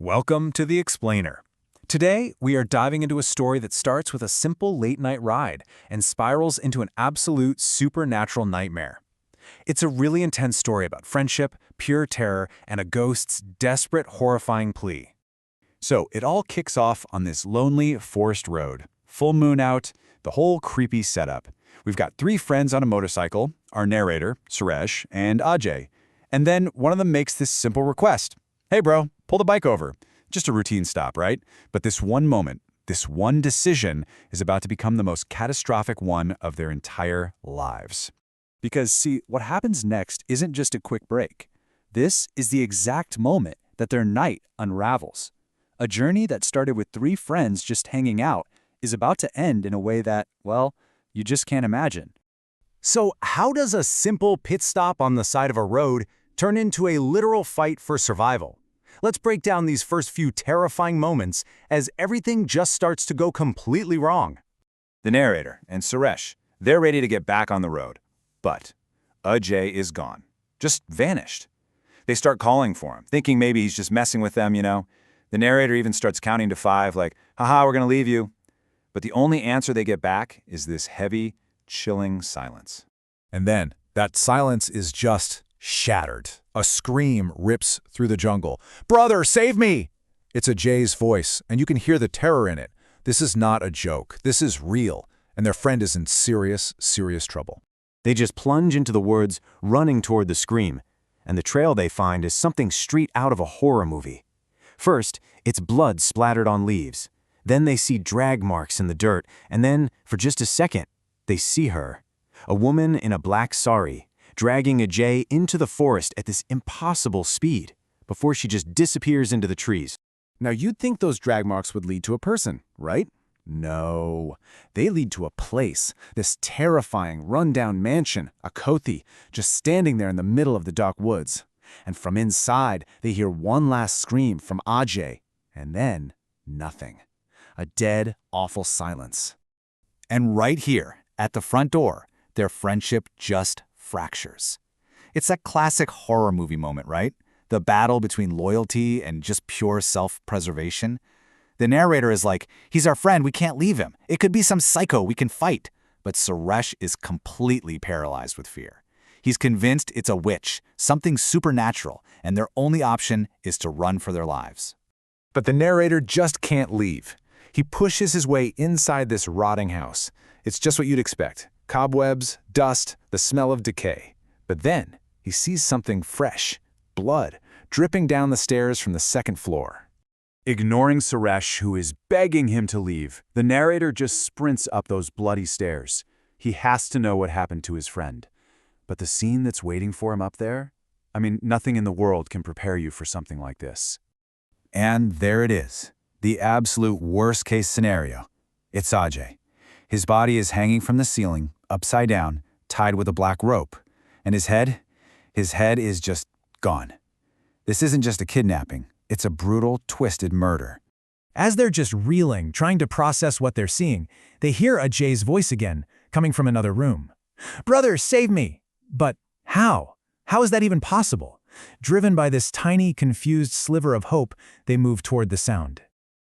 Welcome to The Explainer. Today, we are diving into a story that starts with a simple late-night ride and spirals into an absolute supernatural nightmare. It's a really intense story about friendship, pure terror, and a ghost's desperate, horrifying plea. So, it all kicks off on this lonely forest road. Full moon out, the whole creepy setup. We've got three friends on a motorcycle, our narrator, Suresh, and Ajay. And then one of them makes this simple request. Hey bro, pull the bike over. Just a routine stop, right? But this one moment, this one decision is about to become the most catastrophic one of their entire lives. Because see, what happens next isn't just a quick break. This is the exact moment that their night unravels. A journey that started with three friends just hanging out is about to end in a way that, well, you just can't imagine. So how does a simple pit stop on the side of a road turn into a literal fight for survival? Let's break down these first few terrifying moments as everything just starts to go completely wrong. The narrator and Suresh, they're ready to get back on the road. But Ajay is gone. Just vanished. They start calling for him, thinking maybe he's just messing with them, The narrator even starts counting to 5, like, haha, we're gonna leave you. But the only answer they get back is this heavy, chilling silence. And then, that silence is just shattered. A scream rips through the jungle. Brother, save me! It's Ajay's voice, and you can hear the terror in it. This is not a joke. This is real, and their friend is in serious, serious trouble. They just plunge into the woods, running toward the scream, and the trail they find is something straight out of a horror movie. First, it's blood splattered on leaves. Then they see drag marks in the dirt, and then, for just a second, they see her. A woman in a black sari, dragging Ajay into the forest at this impossible speed, before she just disappears into the trees. Now you'd think those drag marks would lead to a person, right? No. They lead to a place, this terrifying, run-down mansion, a kothi, just standing there in the middle of the dark woods. And from inside, they hear one last scream from Ajay, and then nothing. A dead, awful silence. And right here, at the front door, their friendship just fractures. It's that classic horror movie moment, right? The battle between loyalty and just pure self-preservation. The narrator is like, he's our friend, we can't leave him. It could be some psycho we can fight. But Suresh is completely paralyzed with fear. He's convinced it's a witch, something supernatural, and their only option is to run for their lives. But the narrator just can't leave. He pushes his way inside this rotting house. It's just what you'd expect. Cobwebs, dust, the smell of decay. But then, he sees something fresh, blood, dripping down the stairs from the second floor. Ignoring Suresh, who is begging him to leave, the narrator just sprints up those bloody stairs. He has to know what happened to his friend. But the scene that's waiting for him up there? Nothing in the world can prepare you for something like this. And there it is, the absolute worst-case scenario. It's Ajay. His body is hanging from the ceiling, upside down, tied with a black rope. And his head is just gone. This isn't just a kidnapping. It's a brutal, twisted murder. As they're just reeling, trying to process what they're seeing, they hear Ajay's voice again, coming from another room. Brother, save me! But how? How is that even possible? Driven by this tiny, confused sliver of hope, they move toward the sound.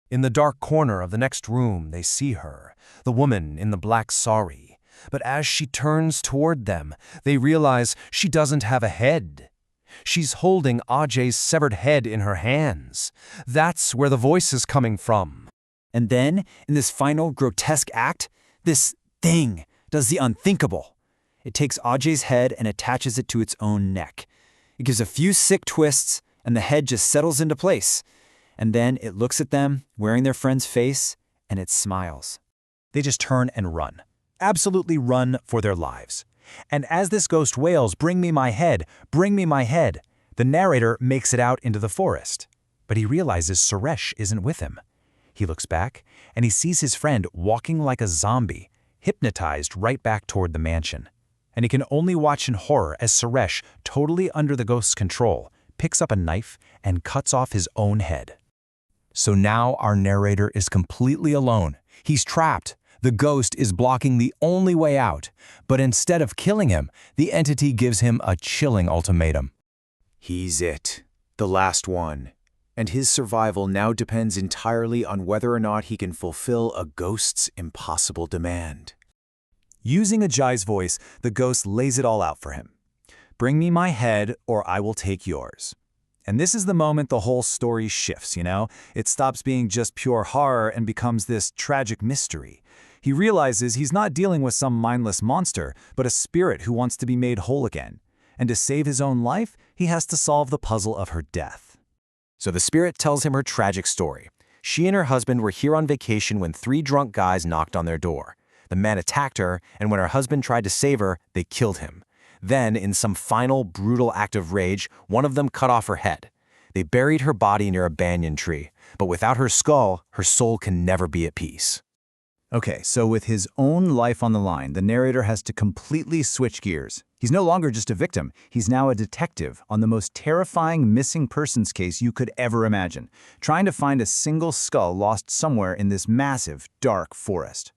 In the dark corner of the next room, they see her, the woman in the black sari. But as she turns toward them, they realize she doesn't have a head. She's holding Ajay's severed head in her hands. That's where the voice is coming from. And then, in this final grotesque act, this thing does the unthinkable. It takes Ajay's head and attaches it to its own neck. It gives a few sick twists, and the head just settles into place. And then it looks at them, wearing their friend's face, and it smiles. They just turn and run. Absolutely run for their lives. And as this ghost wails, bring me my head, the narrator makes it out into the forest. But he realizes Suresh isn't with him. He looks back, and he sees his friend walking like a zombie, hypnotized right back toward the mansion. And he can only watch in horror as Suresh, totally under the ghost's control, picks up a knife and cuts off his own head. So now our narrator is completely alone. He's trapped. The ghost is blocking the only way out. But instead of killing him, the entity gives him a chilling ultimatum. He's it, the last one. and his survival now depends entirely on whether or not he can fulfill a ghost's impossible demand. Using Ajay's voice, the ghost lays it all out for him. Bring me my head, or I will take yours. And this is the moment the whole story shifts, you know? It stops being just pure horror and becomes this tragic mystery. He realizes he's not dealing with some mindless monster, but a spirit who wants to be made whole again. And to save his own life, he has to solve the puzzle of her death. So the spirit tells him her tragic story. She and her husband were here on vacation when 3 drunk guys knocked on their door. The man attacked her, and when her husband tried to save her, they killed him. Then, in some final, brutal act of rage, one of them cut off her head. They buried her body near a banyan tree, but without her skull, her soul can never be at peace. Okay, so with his own life on the line, the narrator has to completely switch gears. He's no longer just a victim. He's now a detective on the most terrifying missing persons case you could ever imagine, trying to find a single skull lost somewhere in this massive, dark forest.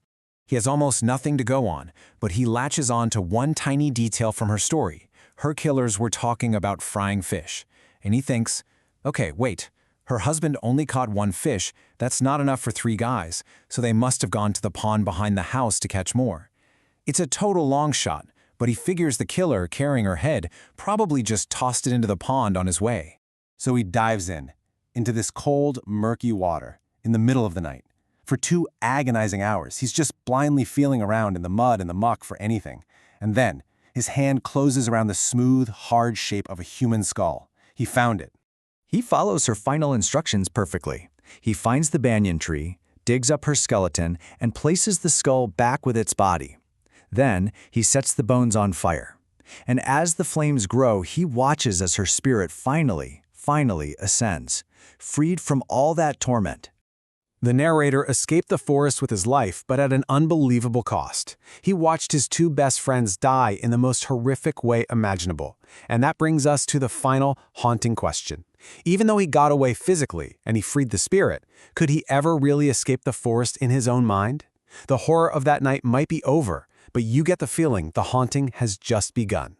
He has almost nothing to go on, but he latches on to one tiny detail from her story. Her killers were talking about frying fish. And he thinks, okay, wait, her husband only caught 1 fish. That's not enough for 3 guys, so they must have gone to the pond behind the house to catch more. It's a total long shot, but he figures the killer, carrying her head, probably just tossed it into the pond on his way. So he dives into this cold, murky water, in the middle of the night. For 2 agonizing hours, he's just blindly feeling around in the mud and the muck for anything. And then, his hand closes around the smooth, hard shape of a human skull. He found it. He follows her final instructions perfectly. He finds the banyan tree, digs up her skeleton, and places the skull back with its body. Then, he sets the bones on fire. And as the flames grow, he watches as her spirit finally ascends, freed from all that torment. The narrator escaped the forest with his life, but at an unbelievable cost. He watched his 2 best friends die in the most horrific way imaginable. And that brings us to the final, haunting question. Even though he got away physically and he freed the spirit, could he ever really escape the forest in his own mind? The horror of that night might be over, but you get the feeling the haunting has just begun.